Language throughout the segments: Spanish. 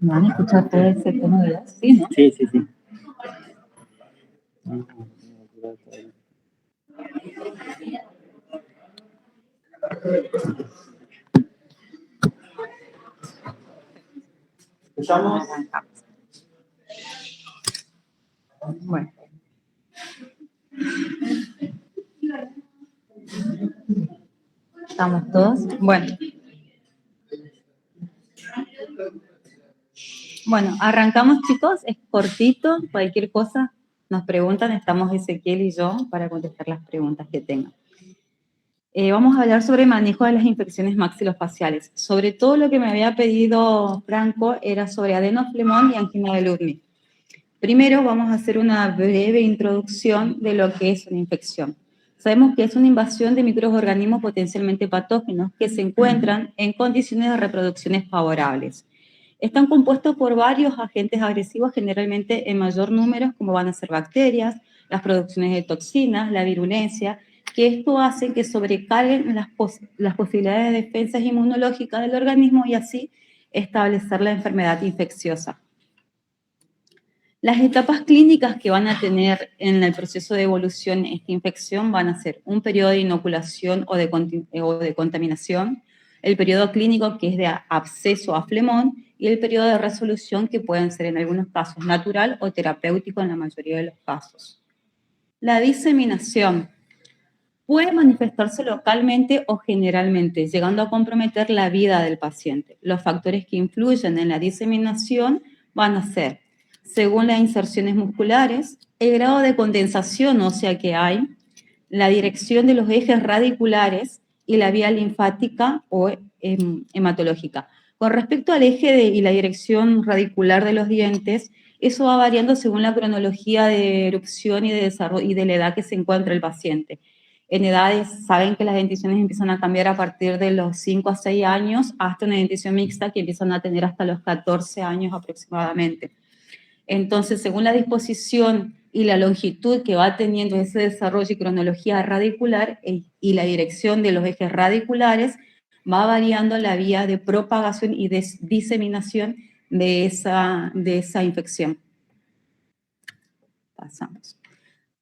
¿Me van a escuchar todo ese tono de voz? Sí, ¿no? Sí, sí, sí. Empezamos. Bueno. ¿Estamos todos? Bueno. Bueno, arrancamos, chicos. Es cortito. Cualquier cosa nos preguntan. Estamos Ezequiel y yo para contestar las preguntas que tengan. Vamos a hablar sobre el manejo de las infecciones maxilofaciales. Sobre todo lo que me había pedido Franco era sobre adenoflemón y angina de Ludwig. Primero vamos a hacer una breve introducción de lo que es una infección. Sabemos que es una invasión de microorganismos potencialmente patógenos que se encuentran en condiciones de reproducciones favorables. Están compuestos por varios agentes agresivos, generalmente en mayor número, como van a ser bacterias, las producciones de toxinas, la virulencia, que esto hace que sobrecarguen las posibilidades de defensas inmunológicas del organismo y así establecer la enfermedad infecciosa. Las etapas clínicas que van a tener en el proceso de evolución esta infección van a ser un periodo de inoculación o de contaminación, el periodo clínico que es de absceso a flemón y el periodo de resolución que pueden ser en algunos casos natural o terapéutico en la mayoría de los casos. La diseminación puede manifestarse localmente o generalmente, llegando a comprometer la vida del paciente. Los factores que influyen en la diseminación van a ser, según las inserciones musculares, el grado de condensación ósea que hay, la dirección de los ejes radiculares y la vía linfática o hematológica. Con respecto al eje y la dirección radicular de los dientes, eso va variando según la cronología de erupción y de desarrollo y de la edad que se encuentra el paciente. En edades, saben que las denticiones empiezan a cambiar a partir de los 5 a 6 años hasta una dentición mixta que empiezan a tener hasta los 14 años aproximadamente. Entonces, según la disposición y la longitud que va teniendo ese desarrollo y cronología radicular y la dirección de los ejes radiculares, va variando la vía de propagación y de diseminación de esa infección. Pasamos.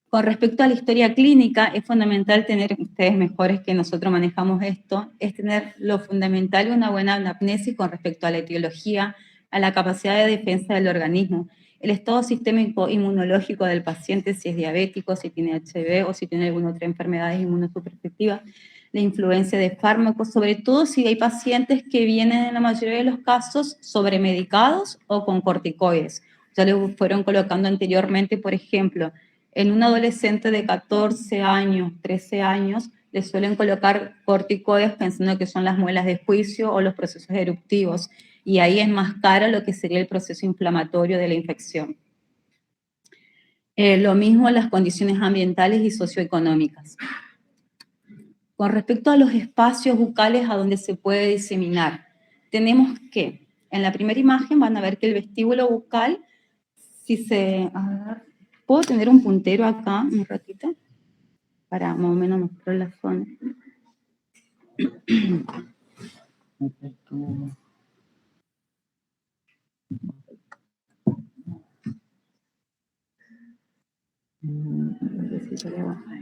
Con respecto a la historia clínica, es fundamental tener, ustedes mejores que nosotros manejamos esto, es tener lo fundamental una buena anamnesis con respecto a la etiología, a la capacidad de defensa del organismo, el estado sistémico inmunológico del paciente, si es diabético, si tiene HIV o si tiene alguna otra enfermedad inmunosupresivas, la influencia de fármacos, sobre todo si hay pacientes que vienen en la mayoría de los casos sobremedicados o con corticoides. Ya les fueron colocando anteriormente, por ejemplo, en un adolescente de 14 años, 13 años, le suelen colocar corticoides pensando que son las muelas de juicio o los procesos eruptivos, y ahí enmascara lo que sería el proceso inflamatorio de la infección. Lo mismo las condiciones ambientales y socioeconómicas. Con respecto a los espacios bucales a donde se puede diseminar, tenemos que, en la primera imagen van a ver que el vestíbulo bucal, si se... ¿Puedo tener un puntero acá un ratito? Para más o menos mostrar la zona.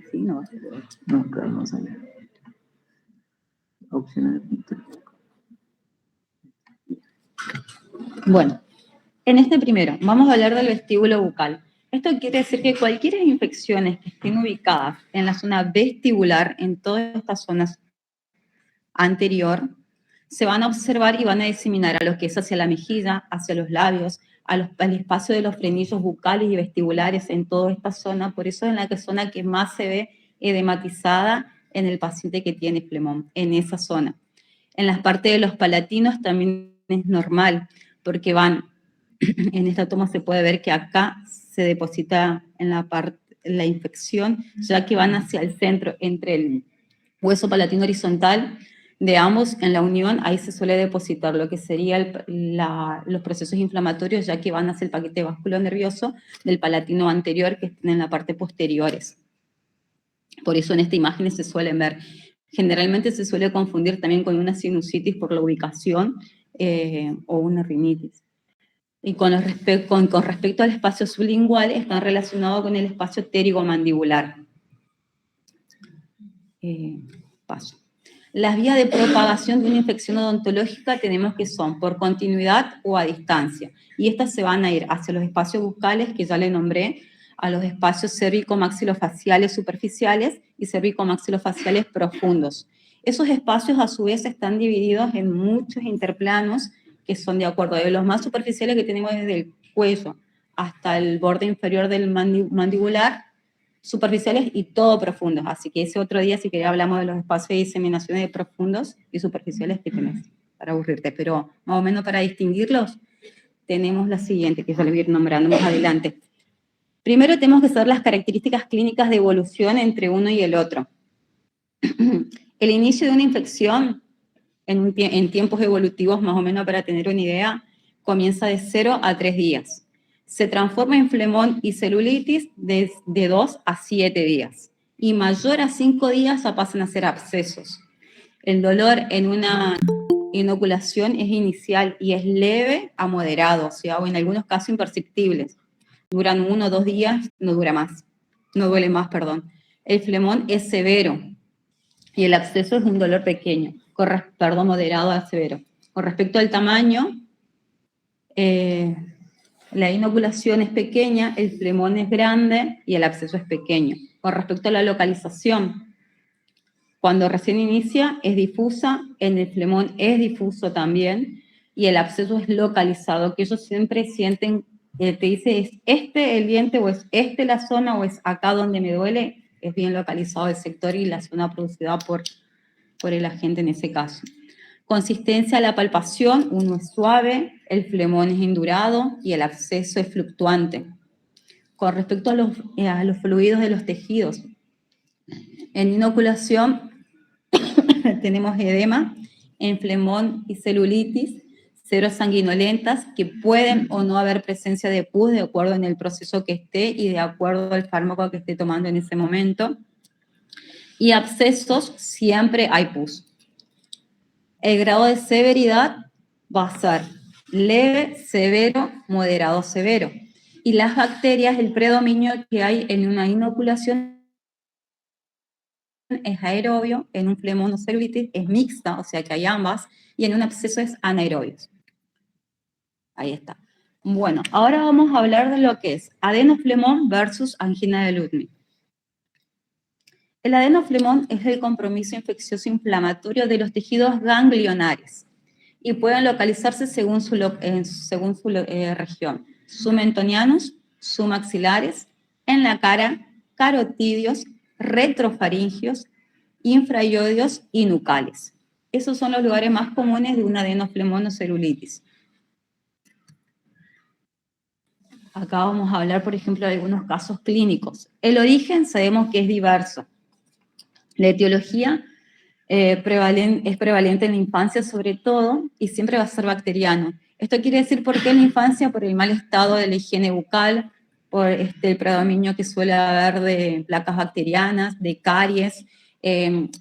Sí, no va a ser. No, vamos a ver. Opciones de puntero. Bueno, en este primero, vamos a hablar del vestíbulo bucal. Esto quiere decir que cualquier infecciones que estén ubicadas en la zona vestibular, en todas estas zonas anterior, se van a observar y van a diseminar a lo que es hacia la mejilla, hacia los labios, al espacio de los frenillos bucales y vestibulares en toda esta zona. Por eso es la zona que más se ve edematizada en el paciente que tiene flemón, en esa zona. En las partes de los palatinos también es normal, porque van, en esta toma se puede ver que acá se deposita en la infección, ya que van hacia el centro, entre el hueso palatino horizontal de ambos, en la unión, ahí se suele depositar lo que sería los procesos inflamatorios, ya que van hacia el paquete vasculonervioso del palatino anterior, que están en la parte posteriores. Por eso en esta imagen se suelen ver. Generalmente se suele confundir también con una sinusitis por la ubicación o una rinitis. Y con respecto al espacio sublingual, están relacionados con el espacio pterigomandibular. Paso. Las vías de propagación de una infección odontológica tenemos que son por continuidad o a distancia. Y estas se van a ir hacia los espacios bucales, que ya le nombré, a los espacios cérvico-maxilofaciales superficiales y cérvico-maxilofaciales profundos. Esos espacios, a su vez, están divididos en muchos interplanos que son de acuerdo a los más superficiales que tenemos desde el cuello hasta el borde inferior del mandibular, superficiales y todo profundos. Así que ese otro día, si quería, hablamos de los espacios de diseminación de profundos y superficiales que tenés, para aburrirte. Pero más o menos para distinguirlos, tenemos la siguiente, que ya les voy a ir nombrando más adelante. Primero tenemos que saber las características clínicas de evolución entre uno y el otro. El inicio de una infección en tiempos evolutivos, más o menos para tener una idea, comienza de 0 a 3 días. Se transforma en flemón y celulitis de 2 a 7 días. Y mayor a 5 días ya pasan a ser abscesos. El dolor en una inoculación es inicial y es leve a moderado, o en algunos casos imperceptibles. Duran 1 o 2 días, no duele más. El flemón es severo y el absceso es un dolor pequeño, moderado a severo. Con respecto al tamaño, la inoculación es pequeña, el flemón es grande y el absceso es pequeño. Con respecto a la localización, cuando recién inicia es difusa, en el flemón es difuso también y el absceso es localizado, que ellos siempre sienten, te dice, ¿es este el diente o es este la zona o es acá donde me duele? Es bien localizado el sector y la zona producida por el agente en ese caso. Consistencia a la palpación, uno es suave, el flemón es endurado y el absceso es fluctuante. Con respecto a los fluidos de los tejidos, en inoculación tenemos edema, en flemón y celulitis, ceros sanguinolentas, que pueden o no haber presencia de pus de acuerdo en el proceso que esté y de acuerdo al fármaco que esté tomando en ese momento. Y abscesos, siempre hay pus. El grado de severidad va a ser leve, severo, moderado, severo. Y las bacterias, el predominio que hay en una inoculación es aerobio, en un flemón o celulitis es mixta, o sea que hay ambas, y en un absceso es anaerobio. Ahí está. Bueno, ahora vamos a hablar de lo que es adenoflemón versus angina de Ludwig. El adenoflemón es el compromiso infeccioso inflamatorio de los tejidos ganglionares y pueden localizarse según su región. Submentonianos, submaxilares, en la cara, carotidios, retrofaringios, infraiodios y nucales. Esos son los lugares más comunes de una adenoflemón o celulitis. Acá vamos a hablar, por ejemplo, de algunos casos clínicos. El origen sabemos que es diverso. La etiología es prevalente en la infancia sobre todo y siempre va a ser bacteriano. Esto quiere decir por qué en la infancia, por el mal estado de la higiene bucal, por el predominio que suele haber de placas bacterianas, de caries.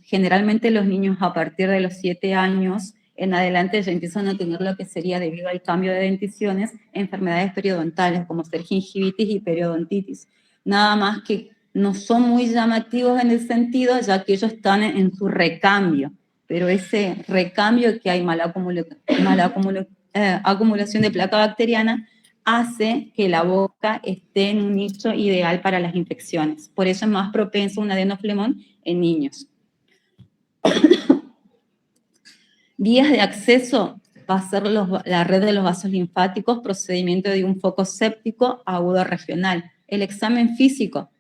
Generalmente los niños a partir de los 7 años en adelante ya empiezan a tener lo que sería, debido al cambio de denticiones, enfermedades periodontales como ser gingivitis y periodontitis. Nada más que no son muy llamativos en el sentido, ya que ellos están en su recambio, pero ese recambio que hay, acumulación de placa bacteriana, hace que la boca esté en un nicho ideal para las infecciones. Por eso es más propenso un adenoflemón en niños. Vías de acceso va a ser la red de los vasos linfáticos, procedimiento de un foco séptico agudo regional. El examen físico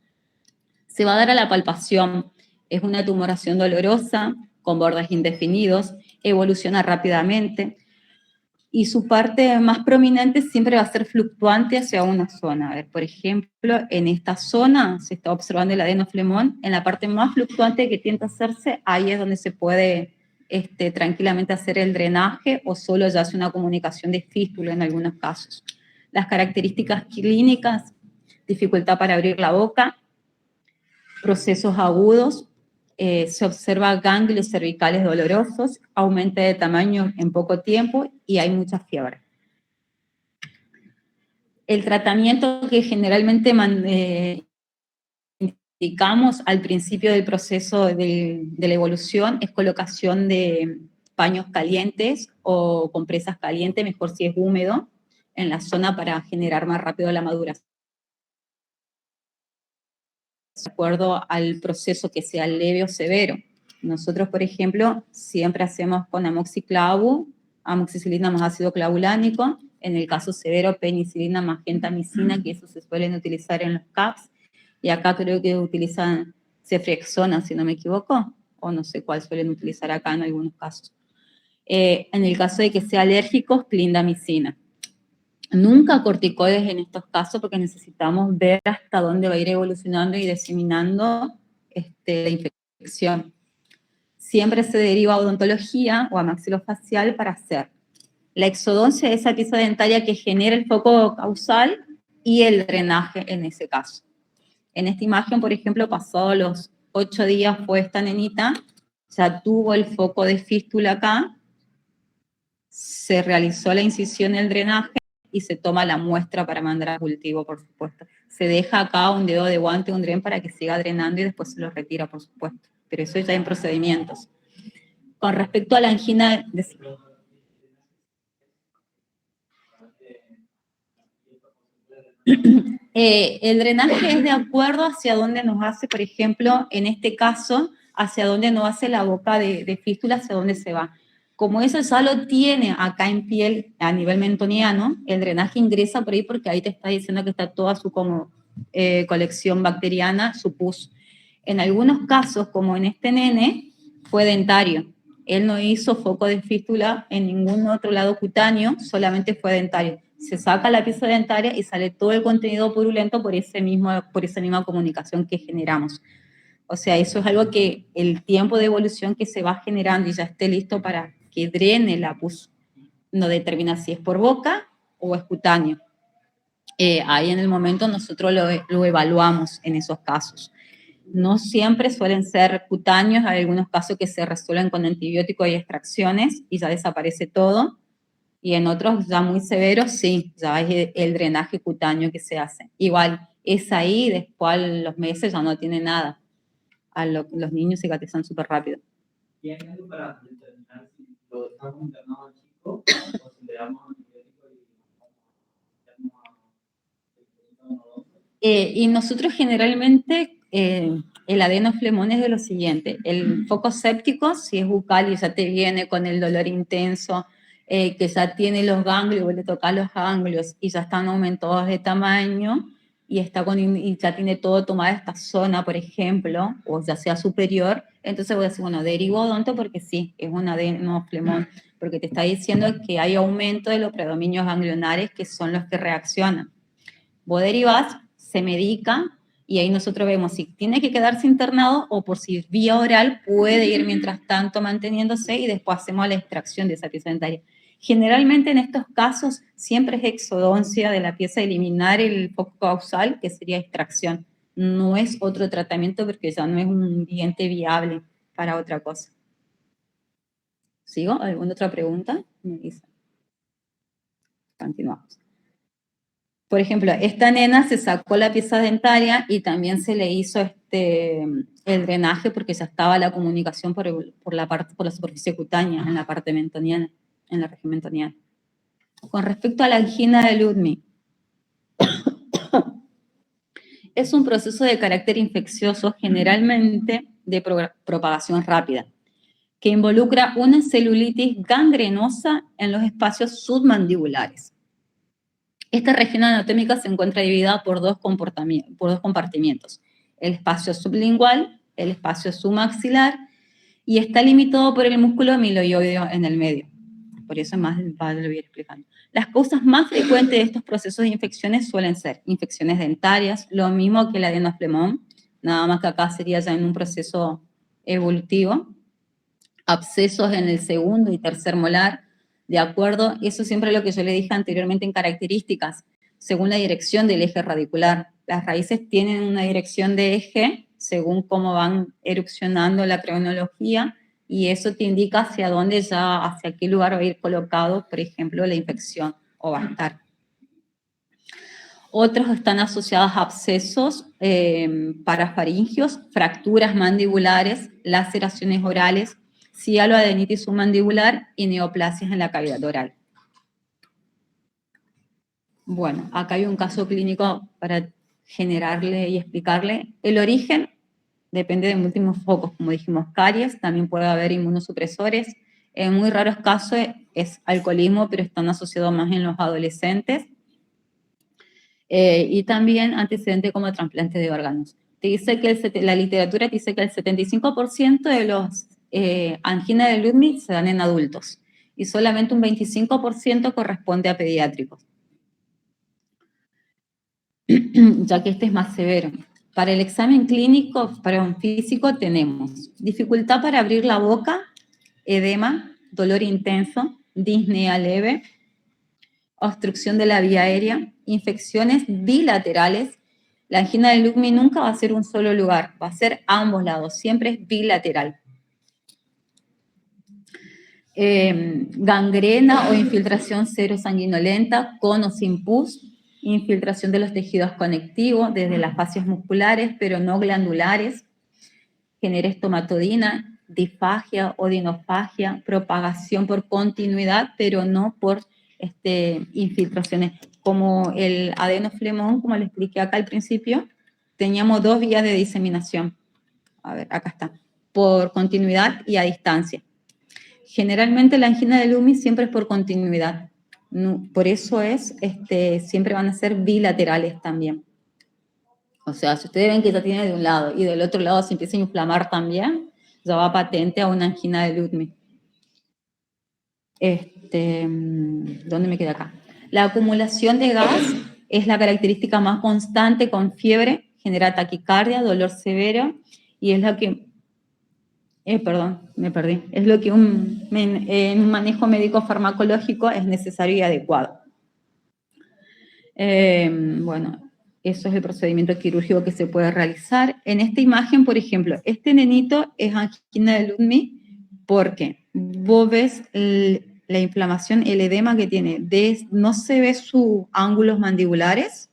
se va a dar a la palpación. Es una tumoración dolorosa, con bordes indefinidos, evoluciona rápidamente y su parte más prominente siempre va a ser fluctuante hacia una zona. A ver, por ejemplo, en esta zona se está observando el adenoflemón, en la parte más fluctuante que tiende a hacerse, ahí es donde se puede tranquilamente hacer el drenaje o solo ya hace una comunicación de fístula en algunos casos. Las características clínicas, dificultad para abrir la boca, procesos agudos, se observa ganglios cervicales dolorosos, aumenta de tamaño en poco tiempo y hay mucha fiebre. El tratamiento que generalmente indicamos al principio del proceso de la evolución es colocación de paños calientes o compresas calientes, mejor si es húmedo, en la zona para generar más rápido la maduración. De acuerdo al proceso que sea leve o severo. Nosotros, por ejemplo, siempre hacemos con amoxiclavu, amoxicilina más ácido clavulánico, en el caso severo, penicilina más gentamicina, que eso se suelen utilizar en los CAPS, y acá creo que utilizan ceftriaxona, si no me equivoco, o no sé cuál suelen utilizar acá en algunos casos. En el caso de que sea alérgicos, clindamicina. Nunca corticoides en estos casos porque necesitamos ver hasta dónde va a ir evolucionando y diseminando la infección. Siempre se deriva a odontología o a maxilofacial para hacer la exodoncia de esa pieza dentaria que genera el foco causal y el drenaje en ese caso. En esta imagen, por ejemplo, pasados los 8 días fue esta nenita, ya tuvo el foco de fístula acá, se realizó la incisión y el drenaje, y se toma la muestra para mandar a cultivo, por supuesto. Se deja acá un dedo de guante, un dren para que siga drenando y después se lo retira, por supuesto. Pero eso ya en procedimientos. Con respecto a la angina... el drenaje es de acuerdo hacia dónde nos hace, por ejemplo, en este caso, hacia dónde nos hace la boca de fístula, hacia dónde se va. Como eso ya lo tiene acá en piel a nivel mentoniano, el drenaje ingresa por ahí porque ahí te está diciendo que está toda su colección bacteriana, su pus. En algunos casos, como en este nene, fue dentario. Él no hizo foco de fístula en ningún otro lado cutáneo, solamente fue dentario. Se saca la pieza dentaria y sale todo el contenido purulento por esa misma comunicación que generamos. O sea, eso es algo que el tiempo de evolución que se va generando y ya esté listo para que drene la pus, no determina si es por boca o es cutáneo. Ahí en el momento nosotros lo evaluamos en esos casos. No siempre suelen ser cutáneos, hay algunos casos que se resuelven con antibióticos y extracciones y ya desaparece todo, y en otros ya muy severos, sí, ya es el drenaje cutáneo que se hace. Igual, es ahí, después a los meses ya no tiene nada. Los niños cicatrizan súper rápido. ¿Y hay algo para determinar si lo dejamos internado al chico o si le damos antibiótico y nosotros generalmente el adenoflemón es de lo siguiente: el foco séptico, si es bucal y ya te viene con el dolor intenso, que ya tiene los ganglios, vos le tocas los ganglios y ya están aumentados de tamaño y ya tiene todo tomada esta zona, por ejemplo, o ya sea superior, entonces voy a decir, bueno, derivo odonto porque sí, es un adenoflemón, porque te está diciendo que hay aumento de los predominios ganglionares que son los que reaccionan. Vos derivás, se medica y ahí nosotros vemos si tiene que quedarse internado o por si vía oral puede ir mientras tanto manteniéndose y después hacemos la extracción de esa pieza dentaria. Generalmente en estos casos siempre es exodoncia de la pieza, eliminar el foco causal, que sería extracción. No es otro tratamiento porque ya no es un diente viable para otra cosa. ¿Sigo? ¿Alguna otra pregunta? Me dice. Continuamos. Por ejemplo, esta nena se sacó la pieza dentaria y también se le hizo el drenaje porque ya estaba la comunicación por la superficie cutánea en la parte mentoniana, en la región mentoniana. Con respecto a la angina de Ludwig, es un proceso de carácter infeccioso, generalmente de propagación rápida, que involucra una celulitis gangrenosa en los espacios submandibulares. Esta región anatómica se encuentra dividida por dos compartimientos: el espacio sublingual, el espacio submaxilar, y está limitado por el músculo miloioideo en el medio. Por eso más lo voy a ir explicando. Las causas más frecuentes de estos procesos de infecciones suelen ser infecciones dentarias, lo mismo que el adenoflemón, nada más que acá sería ya en un proceso evolutivo, abscesos en el segundo y tercer molar, de acuerdo, eso siempre es lo que yo le dije anteriormente en características, según la dirección del eje radicular. Las raíces tienen una dirección de eje según cómo van erupcionando la cronología, y eso te indica hacia dónde hacia qué lugar va a ir colocado, por ejemplo, la infección o va a estar. Otros están asociados a abscesos parafaringios, fracturas mandibulares, laceraciones orales, cialoadenitis submandibular y neoplasias en la cavidad oral. Bueno, acá hay un caso clínico para generarle y explicarle. El origen depende de múltiples focos, como dijimos, caries, también puede haber inmunosupresores. En muy raros casos es alcoholismo, pero están asociados más en los adolescentes. Y también antecedentes como trasplante de órganos. Te dice que la literatura te dice que el 75% de los angina de Ludwig se dan en adultos y solamente un 25% corresponde a pediátricos, ya que este es más severo. Para el examen clínico, para un físico, tenemos dificultad para abrir la boca, edema, dolor intenso, disnea leve, obstrucción de la vía aérea, infecciones bilaterales. La angina de Ludwig nunca va a ser un solo lugar, va a ser a ambos lados, siempre es bilateral. Gangrena o infiltración serosanguinolenta con o sin pus, infiltración de los tejidos conectivos desde las fascias musculares, pero no glandulares, genera estomatodina, disfagia o dinofagia, propagación por continuidad, pero no por infiltraciones. Como el adenoflemón, como les expliqué acá al principio, teníamos dos vías de diseminación. A ver, acá está. Por continuidad y a distancia. Generalmente la angina de Ludwig siempre es por continuidad. Por eso siempre van a ser bilaterales también. O sea, si ustedes ven que ya tiene de un lado y del otro lado se empieza a inflamar también, ya va patente a una angina de Ludwig. ¿Dónde me queda acá? La acumulación de gas es la característica más constante con fiebre, genera taquicardia, dolor severo y es lo que, perdón, me perdí, es lo que en un manejo médico farmacológico es necesario y adecuado. Bueno, eso es el procedimiento quirúrgico que se puede realizar. En esta imagen, por ejemplo, este nenito es angina de Ludwig porque vos ves la inflamación, el edema que tiene. No se ve sus ángulos mandibulares,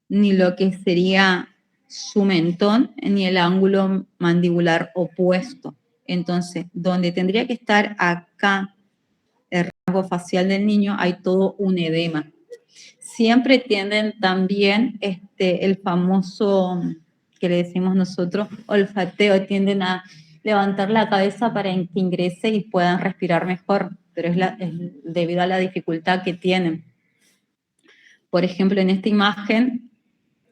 ni lo que sería su mentón, ni el ángulo mandibular opuesto. Entonces, donde tendría que estar acá el rasgo facial del niño, hay todo un edema. Siempre tienden también el famoso que le decimos nosotros olfateo, tienden a levantar la cabeza para que ingrese y puedan respirar mejor, pero es debido a la dificultad que tienen. Por ejemplo, en esta imagen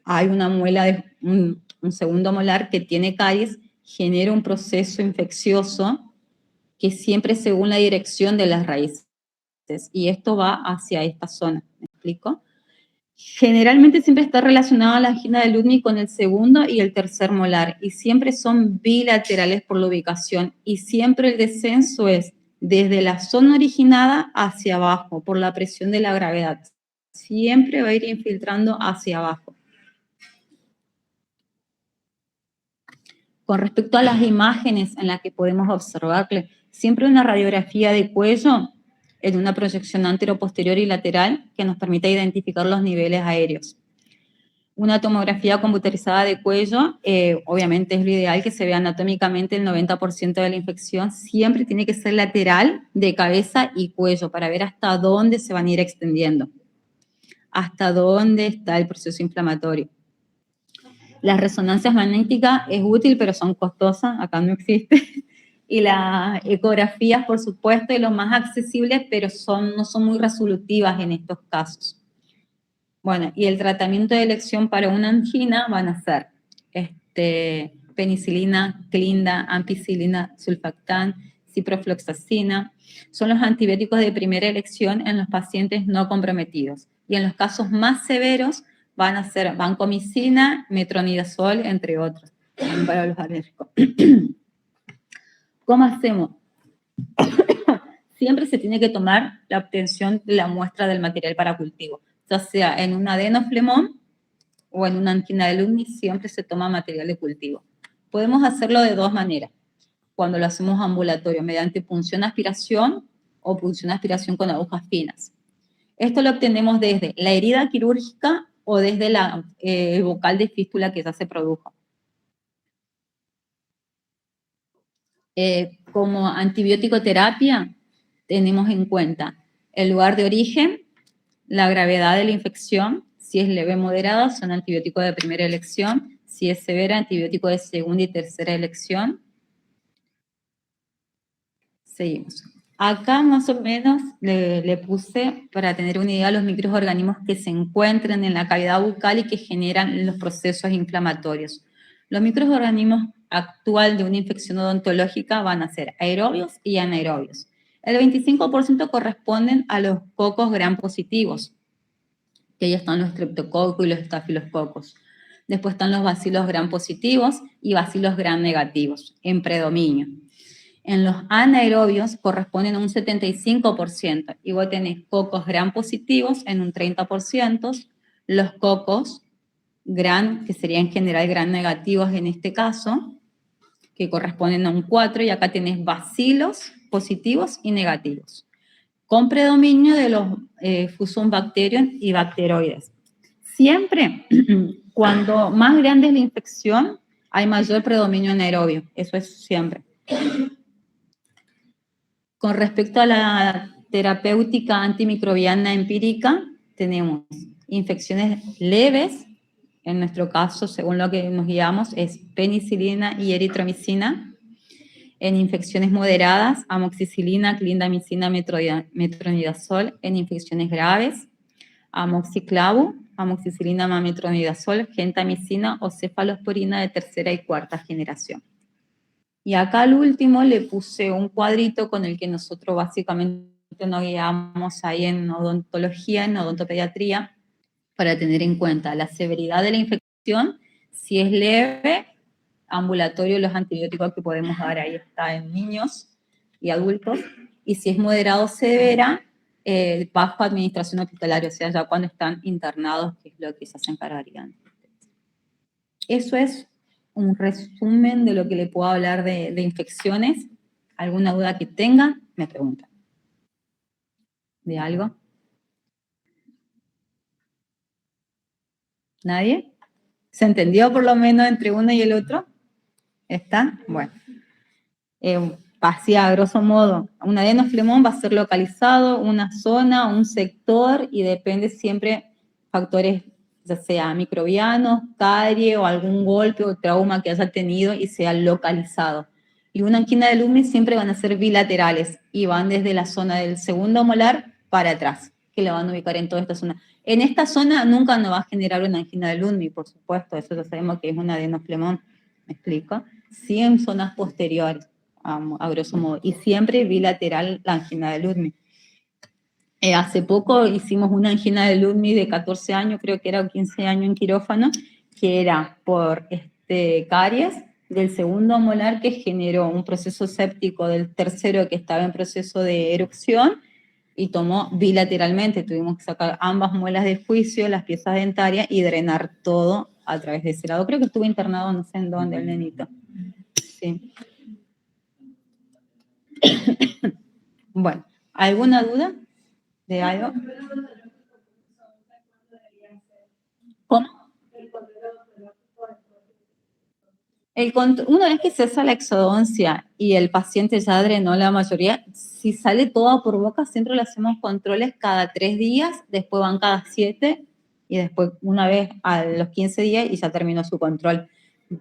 hay una muela de un segundo molar que tiene caries, genera un proceso infeccioso que siempre según la dirección de las raíces, y esto va hacia esta zona, ¿me explico? Generalmente siempre está relacionada la angina de Ludwig con el segundo y el tercer molar y siempre son bilaterales por la ubicación y siempre el descenso es desde la zona originada hacia abajo por la presión de la gravedad. Siempre va a ir infiltrando hacia abajo. Con respecto a las imágenes en las que podemos observarle, siempre una radiografía de cuello en una proyección anteroposterior y lateral que nos permita identificar los niveles aéreos. Una tomografía computarizada de cuello, obviamente es lo ideal que se vea anatómicamente el 90% de la infección, siempre tiene que ser lateral de cabeza y cuello para ver hasta dónde se van a ir extendiendo, hasta dónde está el proceso inflamatorio. Las resonancias magnéticas es útil, pero son costosas, acá no existe. Y las ecografías, por supuesto, es lo más accesible, pero no son muy resolutivas en estos casos. Bueno, y el tratamiento de elección para una angina van a ser penicilina, clinda, ampicilina, sulfactán, ciprofloxacina. Son los antibióticos de primera elección en los pacientes no comprometidos. Y en los casos más severos van a ser vancomicina, metronidazol, entre otros, para los alérgicos. ¿Cómo hacemos? Siempre se tiene que tomar la obtención de la muestra del material para cultivo, ya sea en un adenoflemón o en una angina de Ludwig, siempre se toma material de cultivo. Podemos hacerlo de dos maneras, cuando lo hacemos ambulatorio, mediante punción aspiración o punción aspiración con agujas finas. Esto lo obtenemos desde la herida quirúrgica o desde el vocal de fístula que ya se produjo. Como antibiótico terapia, tenemos en cuenta el lugar de origen, la gravedad de la infección. Si es leve o moderada, son antibióticos de primera elección. Si es severa, antibiótico de segunda y tercera elección. Seguimos. Acá más o menos le puse, para tener una idea, los microorganismos que se encuentran en la cavidad bucal y que generan los procesos inflamatorios. Los microorganismos actual de una infección odontológica van a ser aerobios y anaerobios. El 25% corresponden a los cocos gram positivos, que ahí están los streptococos y los estafilococos. Después están los bacilos gram positivos y bacilos gram negativos, en predominio. En los anaerobios corresponden a un 75%, y vos tenés cocos gram positivos en un 30%, los cocos gram, que serían en general gram negativos en este caso, que corresponden a un 4%, y acá tenés bacilos positivos y negativos, con predominio de los Fusobacterium y bacteroides. Siempre, cuando más grande es la infección, hay mayor predominio anaerobio, eso es siempre. Con respecto a la terapéutica antimicrobiana empírica, tenemos infecciones leves, en nuestro caso, según lo que nos guiamos, es penicilina y eritromicina. En infecciones moderadas, amoxicilina, clindamicina, metronidazol. En infecciones graves, amoxiclavu, amoxicilina, metronidazol, gentamicina o cefalosporina de tercera y cuarta generación. Y acá al último le puse un cuadrito con el que nosotros básicamente nos guiamos ahí en odontología, en odontopediatría, para tener en cuenta la severidad de la infección. Si es leve, ambulatorio, los antibióticos que podemos dar ahí está en niños y adultos. Y si es moderado o severa, bajo administración hospitalaria, o sea, ya cuando están internados, que es lo que se encargarían. Eso es un resumen de lo que le puedo hablar de infecciones. ¿Alguna duda que tengan? Me preguntan. ¿De algo? ¿Nadie? ¿Se entendió por lo menos entre uno y el otro? ¿Está? Bueno. Así a grosso modo, un adenoflemón va a ser localizado, una zona, un sector, y depende siempre factores, ya sea microbianos, carie o algún golpe o trauma que haya tenido y sea localizado. Y una angina de Lummi siempre van a ser bilaterales y van desde la zona del segundo molar para atrás, que la van a ubicar en toda esta zona. En esta zona nunca nos va a generar una angina de Lummi, por supuesto, eso ya sabemos que es un adenoflemón, ¿me explico? Sí, en zonas posteriores, a grosso modo, y siempre bilateral la angina de Ludwig. Hace poco hicimos una angina de Ludwig de 14 años, creo que era 15 años en quirófano, que era por caries del segundo molar que generó un proceso séptico del tercero que estaba en proceso de erupción y tomó bilateralmente. Tuvimos que sacar ambas muelas de juicio, las piezas dentarias y drenar todo a través de ese lado. Creo que estuvo internado no sé en dónde el nenito. Sí. Bueno, ¿alguna duda de algo? ¿Cómo? Una vez que cesa la exodoncia y el paciente ya drenó la mayoría, si sale toda por boca, siempre le hacemos controles cada 3 días, después van cada 7 y después una vez a los 15 días y ya terminó su control.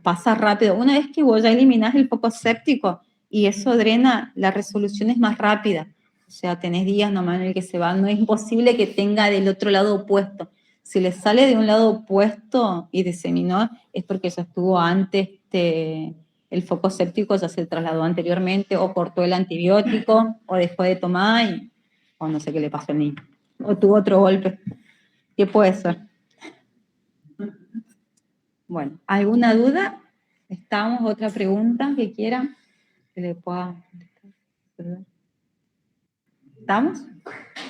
Pasa rápido. Una vez que vos ya eliminás el foco séptico y eso drena, la resolución es más rápida. O sea, tenés días nomás en el que se va. No es imposible que tenga del otro lado opuesto. Si le sale de un lado opuesto y diseminó, es porque ya estuvo antes, el foco séptico ya se trasladó anteriormente, o cortó el antibiótico, o dejó de tomar, o no sé qué le pasó al niño. O tuvo otro golpe. ¿Qué puede ser? Bueno, ¿alguna duda? ¿Estamos? ¿Otra pregunta que quieran que le pueda contestar? ¿Estamos?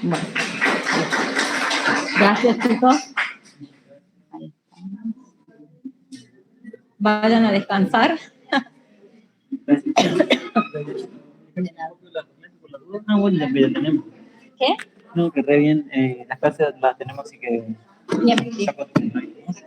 Bueno. Gracias, chicos. Ahí estamos. Vayan a descansar. Ah, bueno, ya tenemos. ¿Qué? No, que re bien. Las clases las tenemos, así que Bien. ya cuando terminemos.